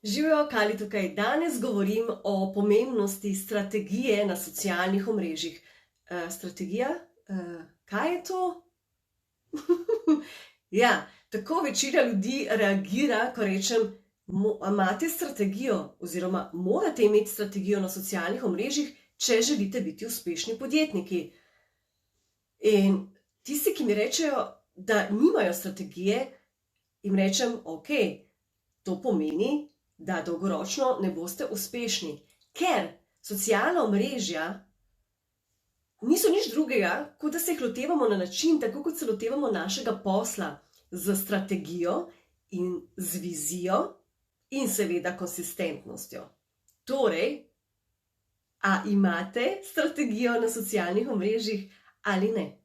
Živijo, Kali tukaj. Danes govorim o pomembnosti strategije na socialnih omrežjih. Strategija? Kaj je to? Ja, tako večina ljudi reagira, ko rečem, imate strategijo oziroma morate imeti strategijo na socialnih omrežjih, če želite biti uspešni podjetniki. In tisti, ki mi rečejo, da nimajo strategije, jim rečem, ok, to pomeni, da dolgoročno ne boste uspešni, ker socialna omrežja niso nič drugega, kot da se jih lotevamo na način, tako kot se lotevamo našega posla, z strategijo in z vizijo in seveda konsistentnostjo. Torej, a imate strategijo na socialnih omrežjih ali ne?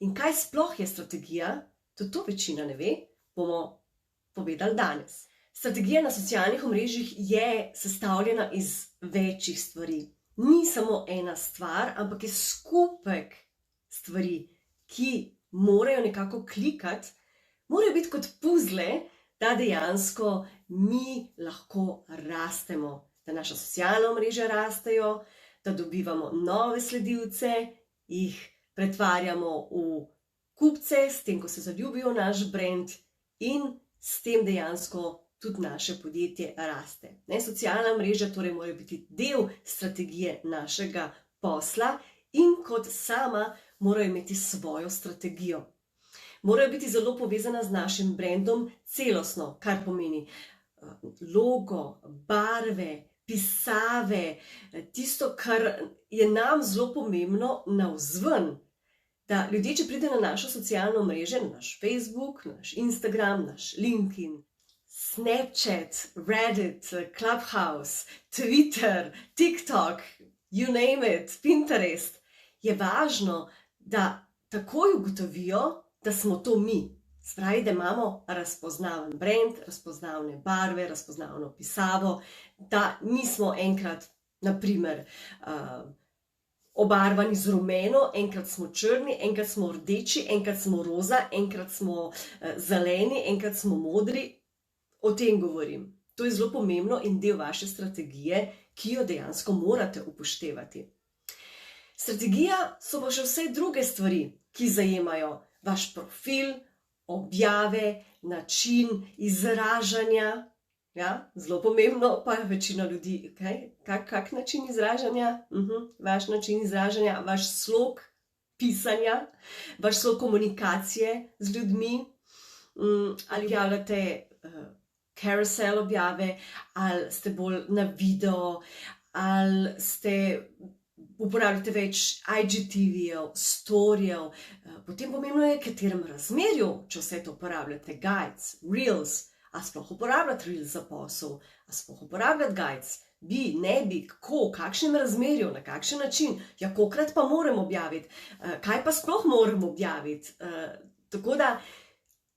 In kaj sploh je strategija, tudi to večina ne ve, bomo povedali danes. Strategija na socialnih omrežjih je sestavljena iz večjih stvari. Ni samo ena stvar, ampak je skupek stvari, ki morajo nekako klikati, morajo biti kot puzle, da dejansko mi lahko rastemo, da naša socialna omrežja rastejo, da dobivamo nove sledilce, jih pretvarjamo v kupce, s tem, ko se zaljubijo v naš brand in s tem dejansko tudi naše podjetje raste. Socialna mreža torej mora biti del strategije našega posla in kot sama morajo imeti svojo strategijo. Morajo biti zelo povezana z našim brandom celostno, kar pomeni logo, barve, pisave, tisto, kar je nam zelo pomembno navzven. Da ljudje, če pride na našo socialno mrežo, na naš Facebook, naš Instagram, naš LinkedIn, Snapchat, Reddit, Clubhouse, Twitter, TikTok, you name it, Pinterest, je važno, da takoj ugotovijo, da smo to mi. Spravi, da imamo razpoznaven brand, razpoznavne barve, razpoznavno pisavo, da nismo enkrat, naprimer, obarvani z rumeno, enkrat smo črni, enkrat smo rdeči, enkrat smo roza, enkrat smo zeleni, enkrat smo modri. O tem govorim. To je zelo pomembno in del vaše strategije, ki jo dejansko morate upoštevati. Strategija so pa še vse druge stvari, ki zajemajo vaš profil, objave, način izražanja. Ja, zelo pomembno, pa večina ljudi, kak način izražanja? Vaš način izražanja, vaš slog pisanja, vaš slog komunikacije z ljudmi, ali javljate carousel objave, ali ste bolj na video, ali uporabljate več IGTV-jev, storyjev. Potem pomembno je, v katerem razmerju, če vse to uporabljate, guides, reels, a sploh uporabljate reels za posel, a sploh uporabljate guides, bi, ne bi, kako, v kakšnem razmerju, na kakšen način, ja, kolikrat pa moram objaviti, kaj pa sploh moram objaviti. Tako da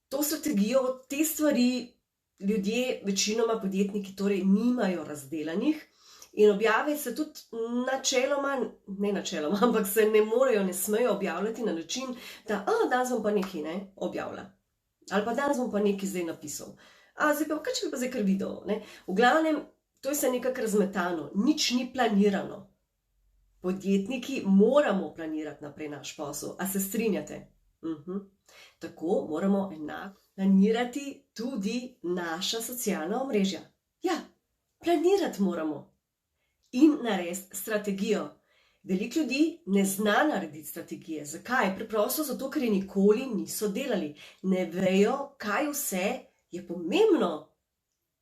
to strategijo, te stvari ljudje, večinoma podjetniki, torej nimajo razdelanih in objave se tudi ampak se ne morejo, ne smejo objavljati na način, da danes bom pa nekaj objavila. Ali pa danes bom pa nekaj zdaj napisal. Zdaj pa, kaj če bi pa zdaj kar video? V glavnem, to je se nekako razmetano, nič ni planirano. Podjetniki moramo planirati naprej naš posel, a se strinjate? Tako moramo enako planirati tudi naša socialna omrežja. Ja, planirati moramo in narediti strategijo. Veliko ljudi ne zna narediti strategije. Zakaj? Preprosto zato, ker je nikoli niso delali. Ne vejo, kaj vse je pomembno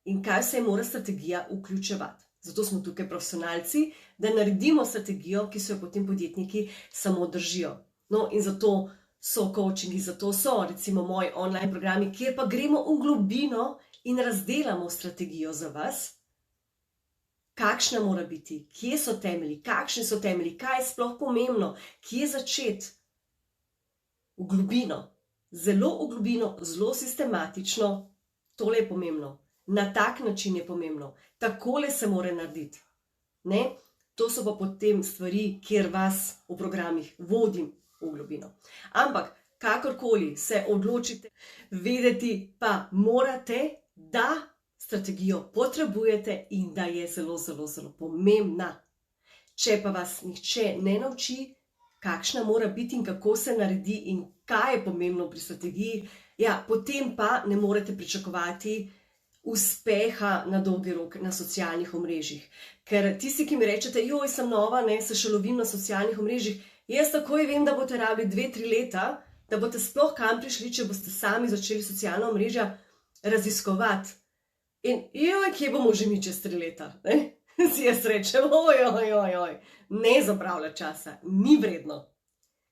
in kaj vse mora strategija vključevati. Zato smo tukaj profesionalci, da naredimo strategijo, ki so jo potem podjetniki samo držijo. No, in zato so coachingi, zato so recimo moji online programi, kjer pa gremo v globino in razdelamo strategijo za vas, kakšna mora biti, kje so temelji, kakšni so temelji, kaj je sploh pomembno, kje začeti. V globino, zelo v globino, zelo sistematično, tole je pomembno. Na tak način je pomembno, takole se mora narediti. To so pa potem stvari, kjer vas v programih vodim v globino. Ampak, kakorkoli se odločite, vedeti pa morate, da strategijo potrebujete in da je zelo, zelo, zelo pomembna. Če pa vas nihče ne nauči, kakšna mora biti in kako se naredi in kaj je pomembno pri strategiji, ja, potem pa ne morete pričakovati uspeha na dolgi rok na socialnih omrežjih. Ker tisti, ki mi rečete, joj, sem nova, ne, se še lovim na socialnih omrežjih, jaz takoj vem, da boste rabili 2-3 leta, da boste sploh kam prišli, če boste sami začeli socialna omrežja raziskovati. In joj, kje bomo že mi čez 3 leta, ne? Si jaz rečem, oj, ne zapravlja časa, ni vredno.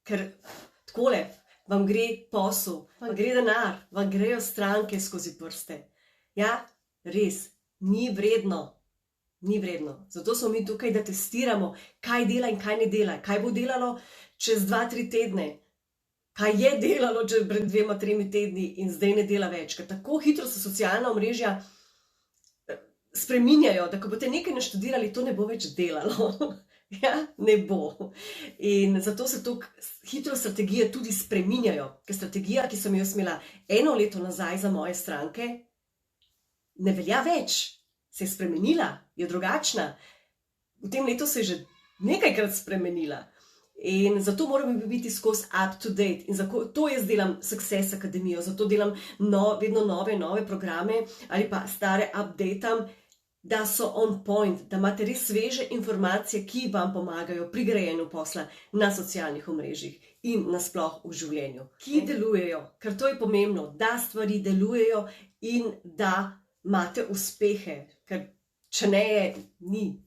Ker takole vam gre posel, vam gre denar, vam grejo stranke skozi prste. Ja, res, ni vredno. Ni vredno. Zato smo mi tukaj, da testiramo, kaj dela in kaj ne dela. Kaj bo delalo čez 2-3 tedne. Kaj je delalo pred 2-3 tedni in zdaj ne dela več. Ker tako hitro se socialna omrežja spreminjajo, da ko boste nekaj naštudirali, to ne bo več delalo. Ja, ne bo. In zato se tako hitro strategije tudi spreminjajo. Ker strategija, ki sem jo imela 1 leto nazaj za moje stranke, ne velja več. Se je spremenila, je drugačna. V tem letu se je že nekajkrat spremenila. In zato moramo biti skozi up to date. In zato jaz delam Success Akademijo, zato delam vedno nove programe ali pa stare updatam, da so on point, da imate res sveže informacije, ki vam pomagajo pri grajenju posla na socialnih omrežjih in nasploh v življenju. Ki delujejo, ker to je pomembno, da stvari delujejo in da imate uspehe, ker če ne je,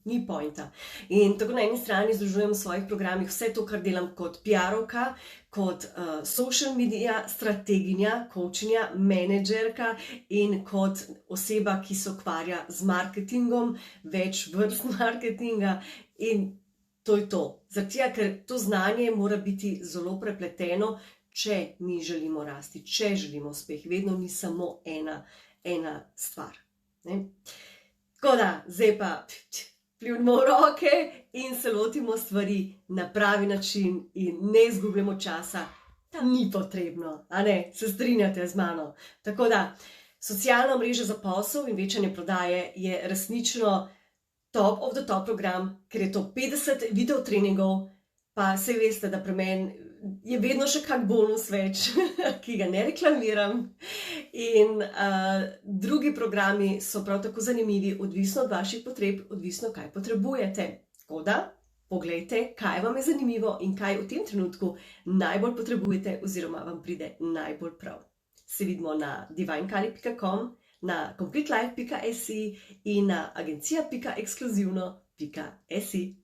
ni pointa. In tako na eni strani združujem v svojih programih vse to, kar delam kot PR-ovka, kot social media strateginja, coachinja, menedžerka in kot oseba, ki se ukvarja z marketingom, več vrst marketinga in to je to. Zaradi tega, ker to znanje mora biti zelo prepleteno, če mi želimo rasti, če želimo uspeh. Vedno ni samo ena stvar. Ne? Tako da, zdaj pa pljunimo v roke in se lotimo stvari na pravi način in ne izgubljamo časa. Tam ni potrebno, a ne, se strinjate z mano. Tako da, socialna omrežja za posel in večanje prodaje je resnično top of the top program, ker je to 50 video treningov, pa saj veste, da pri meni je vedno še kak bonus več, ki ga ne reklamiram. In drugi programi so prav tako zanimivi, odvisno od vaših potreb, odvisno kaj potrebujete. Tako da, poglejte, kaj vam je zanimivo in kaj v tem trenutku najbolj potrebujete oziroma vam pride najbolj prav. Se vidimo na divinekali.com, na completelife.si in na agencija.ekskluzivno.si.